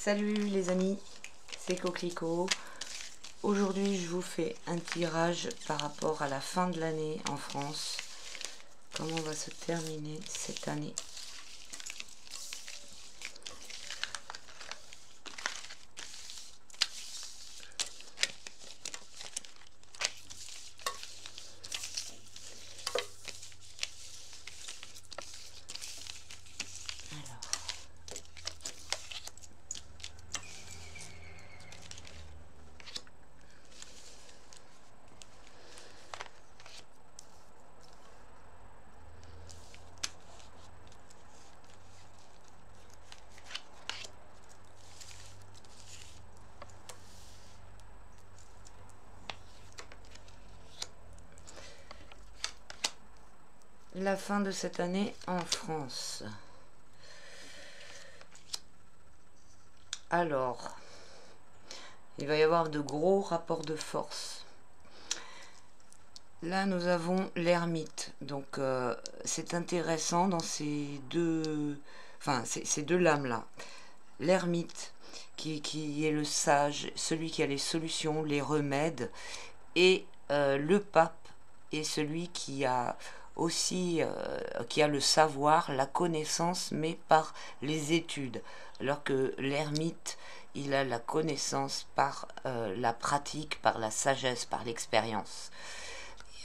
Salut les amis, c'est Coquelicot. Aujourd'hui je vous fais un tirage par rapport à la fin de l'année en France. Comment va se terminer cette année. La fin de cette année en France. Alors, il va y avoir de gros rapports de force. Là, nous avons l'ermite. Donc, c'est intéressant dans ces deux... Enfin, ces deux lames-là. L'ermite, qui est le sage, celui qui a les solutions, les remèdes, et le pape est celui qui a aussi qui a le savoir, la connaissance, mais par les études, alors que l'ermite, il a la connaissance par la pratique, par la sagesse, par l'expérience.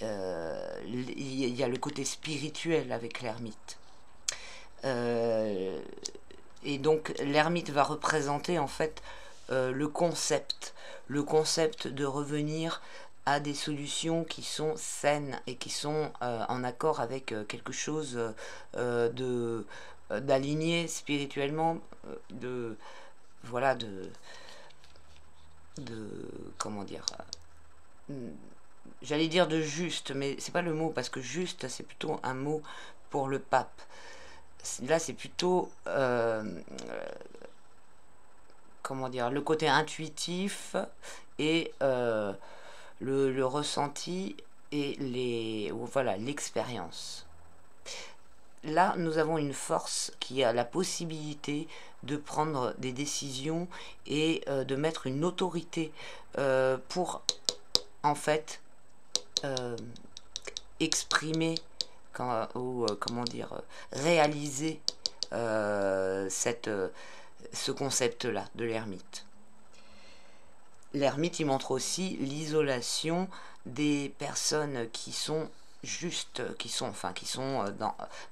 Il y a le côté spirituel avec l'ermite. Et donc l'ermite va représenter en fait le concept de revenir à des solutions qui sont saines et qui sont en accord avec quelque chose d'aligné spirituellement, voilà, comment dire, j'allais dire de juste, mais c'est pas le mot, parce que juste c'est plutôt un mot pour le pape. Là c'est plutôt comment dire, le côté intuitif et le ressenti et voilà, l'expérience. Là, nous avons une force qui a la possibilité de prendre des décisions et de mettre une autorité pour, en fait, exprimer ou, comment dire, réaliser ce concept-là de l'ermite. L'ermite, il montre aussi l'isolation des personnes qui sont justes, qui sont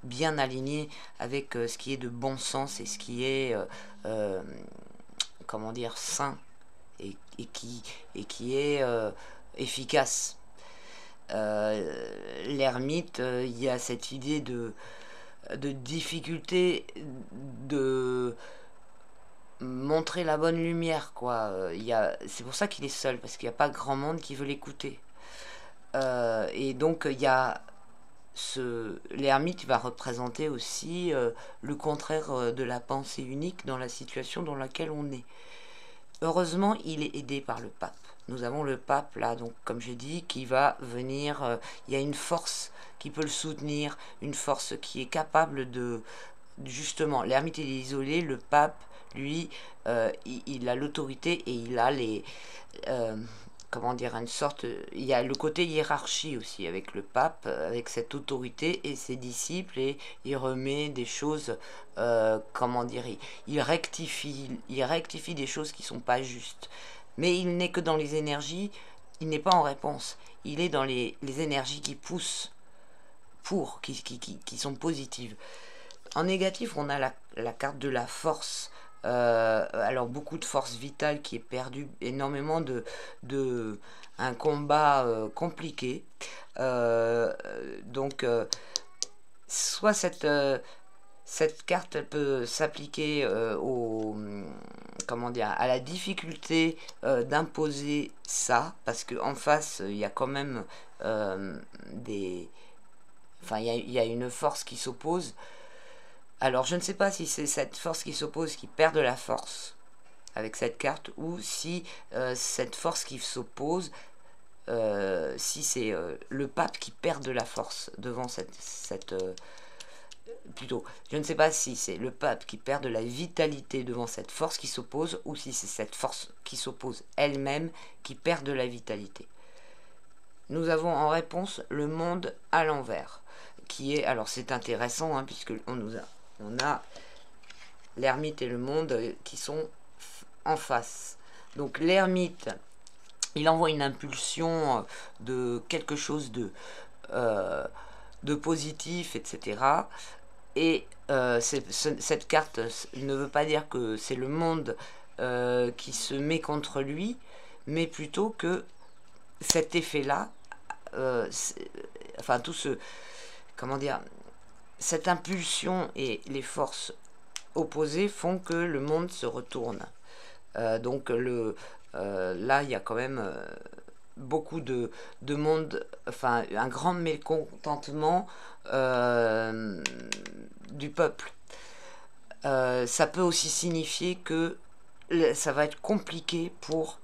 bien alignées avec ce qui est de bon sens et ce qui est, comment dire, sain et qui est efficace. L'ermite, il y a cette idée de difficulté de montrer la bonne lumière, quoi. C'est pour ça qu'il est seul, parce qu'il n'y a pas grand monde qui veut l'écouter. Et donc il y a l'ermite va représenter aussi le contraire de la pensée unique dans la situation dans laquelle on est. Heureusement, il est aidé par le pape. Nous avons le pape là, donc comme j'ai dit, qui va venir. Il y a une force qui peut le soutenir, une force qui est capable de, justement, l'ermite est isolé, le pape, lui, il a l'autorité et il a les, comment dire, une sorte, il y a le côté hiérarchie aussi avec le pape, avec cette autorité et ses disciples, et il remet des choses, comment dire, il rectifie des choses qui sont pas justes. Mais il n'est que dans les énergies, il n'est pas en réponse, il est dans les énergies qui poussent pour, qui sont positives. En négatif, on a la carte de la force. Alors beaucoup de force vitale qui est perdue, énormément de un combat compliqué. Donc soit cette carte elle peut s'appliquer comment dire, à la difficulté d'imposer ça, parce qu'en face il y a quand même il y a une force qui s'oppose. Alors je ne sais pas si c'est cette force qui s'oppose qui perd de la force avec cette carte, ou si cette force qui s'oppose, si c'est le pape qui perd de la force devant plutôt, je ne sais pas si c'est le pape qui perd de la vitalité devant cette force qui s'oppose, ou si c'est cette force qui s'oppose elle-même qui perd de la vitalité. Nous avons en réponse le monde à l'envers, qui est, alors c'est intéressant, hein, puisque on a l'ermite et le monde qui sont en face. Donc l'ermite, il envoie une impulsion de quelque chose de positif, etc. Et cette carte ne veut pas dire que c'est le monde qui se met contre lui, mais plutôt que cet effet-là, enfin tout ce, comment dire, cette impulsion et les forces opposées font que le monde se retourne. Donc là, il y a quand même beaucoup de monde, enfin un grand mécontentement du peuple. Ça peut aussi signifier que ça va être compliqué pour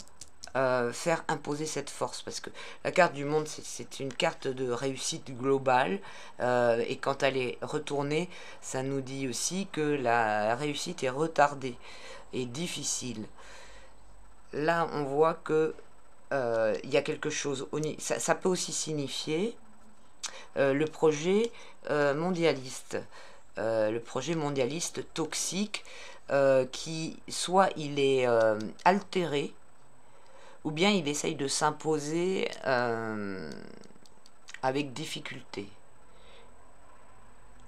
faire imposer cette force, parce que la carte du monde, c'est une carte de réussite globale, et quand elle est retournée, ça nous dit aussi que la réussite est retardée et difficile. Là, on voit que il y a quelque chose, ça peut aussi signifier le projet mondialiste. Le projet mondialiste toxique, qui soit il est altéré, ou bien il essaye de s'imposer avec difficulté.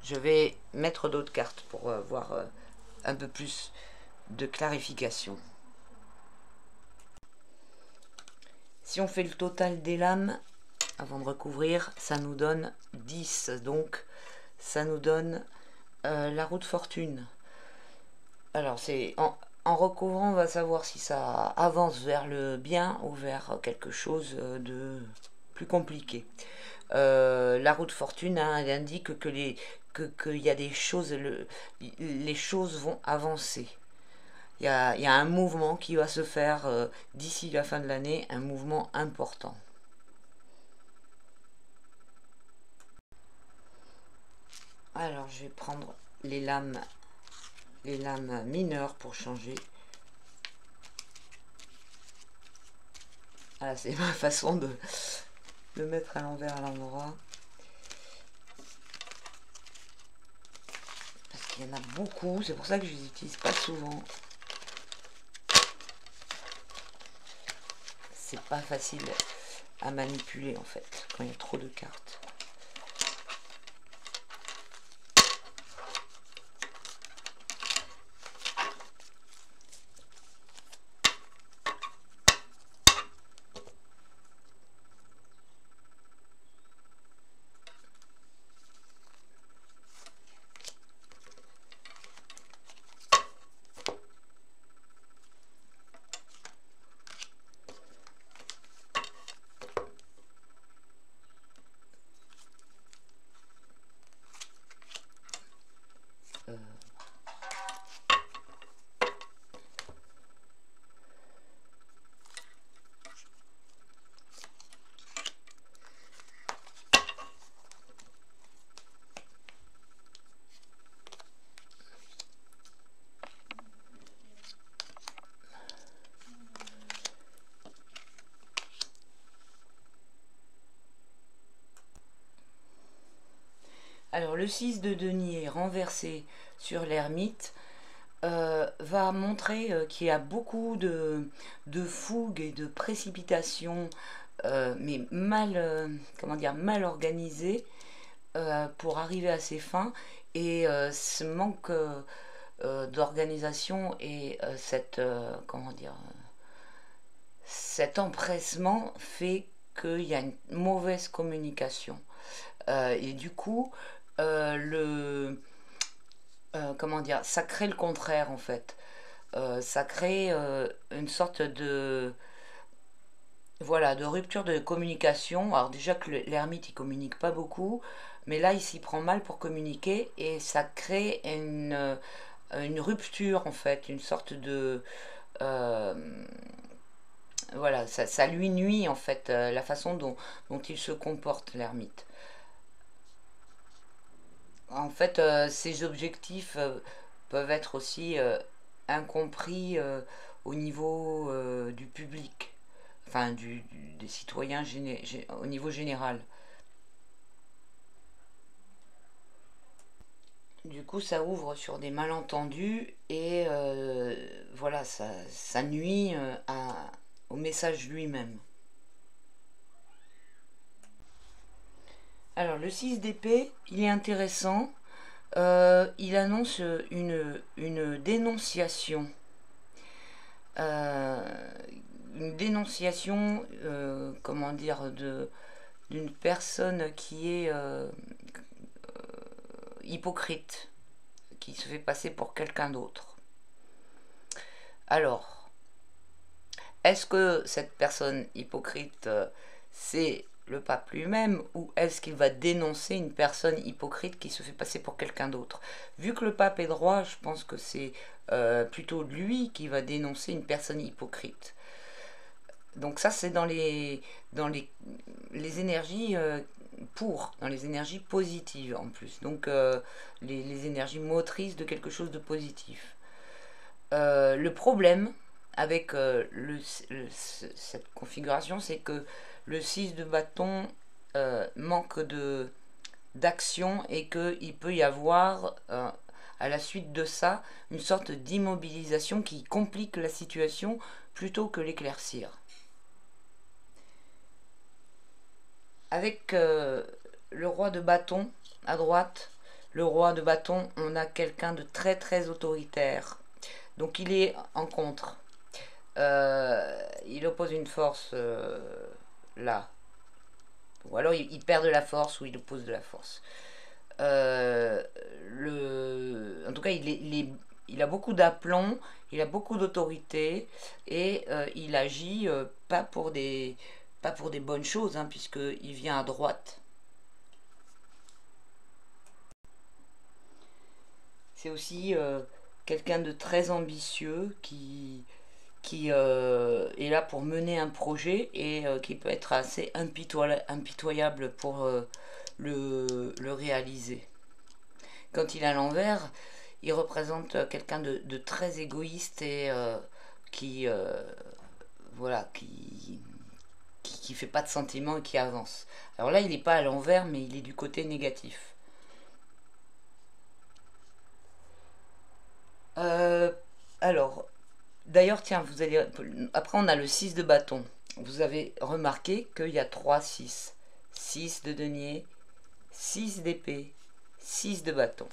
Je vais mettre d'autres cartes pour voir un peu plus de clarification. Si on fait le total des lames, avant de recouvrir, ça nous donne 10. Donc, ça nous donne la roue de fortune. Alors, c'est en recouvrant, on va savoir si ça avance vers le bien ou vers quelque chose de plus compliqué. La roue de fortune, hein, elle indique que qu'il y a des choses, les choses vont avancer. Il y a un mouvement qui va se faire d'ici la fin de l'année, un mouvement important. Alors, je vais prendre les lames mineures pour changer. Voilà, c'est ma façon de mettre à l'envers à l'endroit. Parce qu'il y en a beaucoup, c'est pour ça que je les utilise pas souvent. C'est pas facile à manipuler en fait, quand il y a trop de cartes. Alors le 6 de denier renversé sur l'ermite va montrer qu'il y a beaucoup de fougue et de précipitation, mais comment dire, mal organisée pour arriver à ses fins. Et ce manque d'organisation et comment dire, cet empressement fait qu'il y a une mauvaise communication. Et du coup, comment dire, ça crée le contraire en fait. Ça crée une sorte de, voilà, de rupture de communication. Alors déjà que l'ermite il communique pas beaucoup, mais là il s'y prend mal pour communiquer et ça crée une rupture en fait, une sorte de voilà, ça lui nuit en fait, la façon dont il se comporte l'ermite. En fait, ces objectifs peuvent être aussi incompris au niveau du public, enfin des citoyens au niveau général. Du coup, ça ouvre sur des malentendus et voilà, ça nuit au message lui-même. Alors, le 6 d'épée, il est intéressant. Il annonce une dénonciation. Euh, une dénonciation, comment dire, d'une personne qui est hypocrite, qui se fait passer pour quelqu'un d'autre. Alors, est-ce que cette personne hypocrite, c'est le pape lui-même, ou est-ce qu'il va dénoncer une personne hypocrite qui se fait passer pour quelqu'un d'autre? Vu que le pape est droit, je pense que c'est plutôt lui qui va dénoncer une personne hypocrite. Donc ça, c'est les énergies dans les énergies positives en plus. Donc les énergies motrices de quelque chose de positif. Le problème avec cette configuration, c'est que le 6 de bâton manque d'action et qu'il peut y avoir, à la suite de ça, une sorte d'immobilisation qui complique la situation plutôt que l'éclaircir. Avec le roi de bâton à droite, le roi de bâton, on a quelqu'un de très très autoritaire. Donc il est en contre. Il oppose une force là. Ou alors il perd de la force ou il oppose de la force. En tout cas, il a beaucoup d'aplomb, il a beaucoup d'autorité et il agit pas pour des bonnes choses, hein, puisqu'il vient à droite. C'est aussi quelqu'un de très ambitieux qui est là pour mener un projet et qui peut être assez impitoyable pour le réaliser. Quand il est à l'envers, il représente quelqu'un de très égoïste et qui, voilà, qui fait pas de sentiments et qui avance. Alors là, il n'est pas à l'envers, mais il est du côté négatif. Euh, alors, d'ailleurs, tiens, après, on a le 6 de bâton. Vous avez remarqué qu'il y a 3 6. 6 de denier, 6 d'épée, 6 de bâton.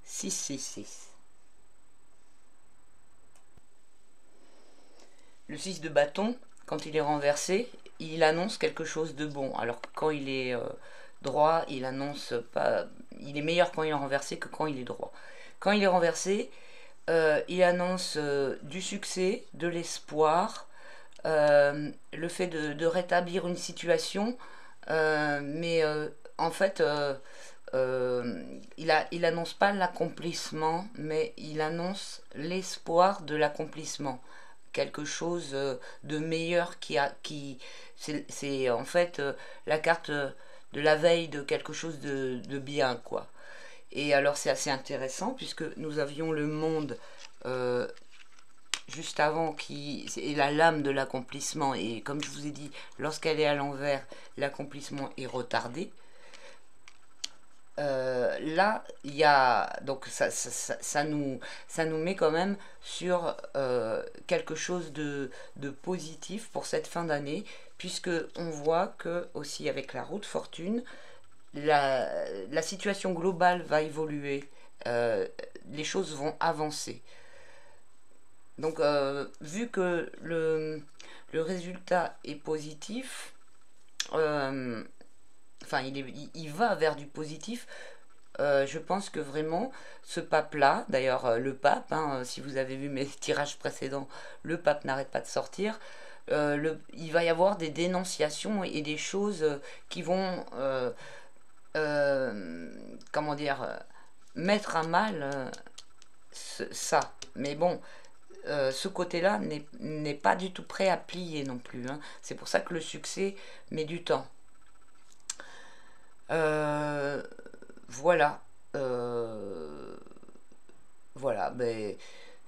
6 6 6. Le 6 de bâton, quand il est renversé, il annonce quelque chose de bon. Alors que quand il est droit, il annonce pas. Il est meilleur quand il est renversé que quand il est droit. Quand il est renversé, il annonce du succès, de l'espoir, le fait de rétablir une situation, mais en fait, il annonce pas l'accomplissement, mais il annonce l'espoir de l'accomplissement. Quelque chose de meilleur c'est en fait la carte de la veille de quelque chose de bien, quoi. Et alors c'est assez intéressant puisque nous avions le monde euh, juste avant qui est la lame de l'accomplissement, et comme je vous ai dit, lorsqu'elle est à l'envers, l'accomplissement est retardé. Là, il y a donc ça nous met quand même sur quelque chose de positif pour cette fin d'année, puisque on voit que aussi avec la roue de fortune, la situation globale va évoluer, les choses vont avancer. Donc, vu que le résultat est positif, euh, enfin, il va vers du positif. Je pense que vraiment, ce pape-là, d'ailleurs, le pape, hein, si vous avez vu mes tirages précédents, le pape n'arrête pas de sortir. Il va y avoir des dénonciations et des choses qui vont, comment dire, mettre à mal ça. Mais bon, ce côté-là n'est pas du tout prêt à plier non plus, hein. C'est pour ça que le succès met du temps. Euh, voilà. Euh, voilà, ben,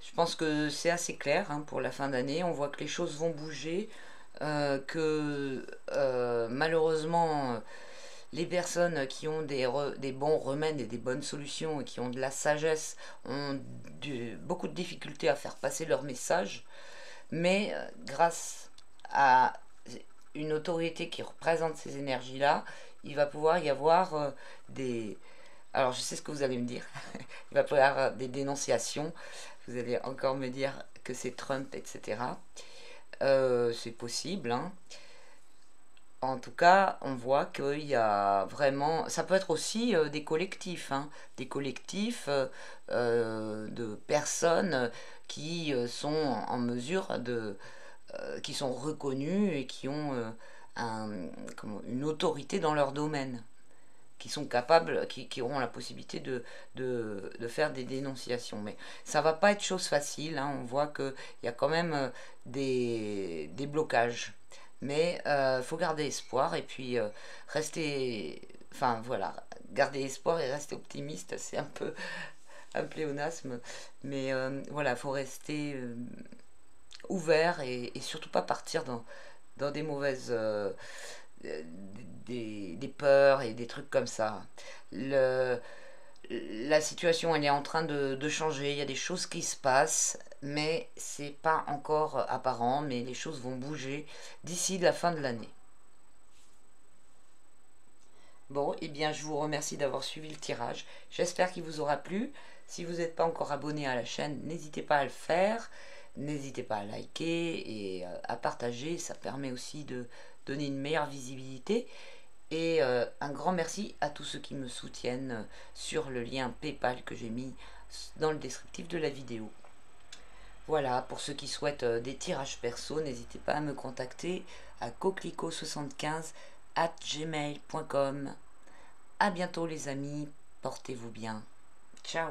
je pense que c'est assez clair hein, pour la fin d'année. On voit que les choses vont bouger, que malheureusement, les personnes qui ont des bons remèdes et des bonnes solutions et qui ont de la sagesse ont beaucoup de difficultés à faire passer leur message. Mais grâce à une autorité qui représente ces énergies-là, il va pouvoir y avoir des... Alors je sais ce que vous allez me dire. Il va pouvoir y avoir des dénonciations. Vous allez encore me dire que c'est Trump, etc. C'est possible, hein. En tout cas, on voit qu'il y a vraiment... Ça peut être aussi des collectifs, hein, des collectifs de personnes qui sont en mesure qui sont reconnus et qui ont une autorité dans leur domaine, qui sont capables, qui auront la possibilité de faire des dénonciations. Mais ça va pas être chose facile, hein. On voit qu'il y a quand même des blocages. Mais il faut garder espoir et puis rester... Enfin voilà, garder espoir et rester optimiste, c'est un peu un pléonasme. Mais voilà, il faut rester ouvert et surtout pas partir dans des mauvaises des peurs et des trucs comme ça. Le, la situation elle est en train de changer, il y a des choses qui se passent, mais c'est pas encore apparent, mais les choses vont bouger d'ici la fin de l'année. Bon, et bien je vous remercie d'avoir suivi le tirage. J'espère qu'il vous aura plu. Si vous n'êtes pas encore abonné à la chaîne, n'hésitez pas à le faire. N'hésitez pas à liker et à partager. Ça permet aussi de donner une meilleure visibilité. Et un grand merci à tous ceux qui me soutiennent sur le lien PayPal que j'ai mis dans le descriptif de la vidéo. Voilà, pour ceux qui souhaitent des tirages perso, n'hésitez pas à me contacter à coquelicot75@gmail.com. À bientôt les amis, portez-vous bien. Ciao.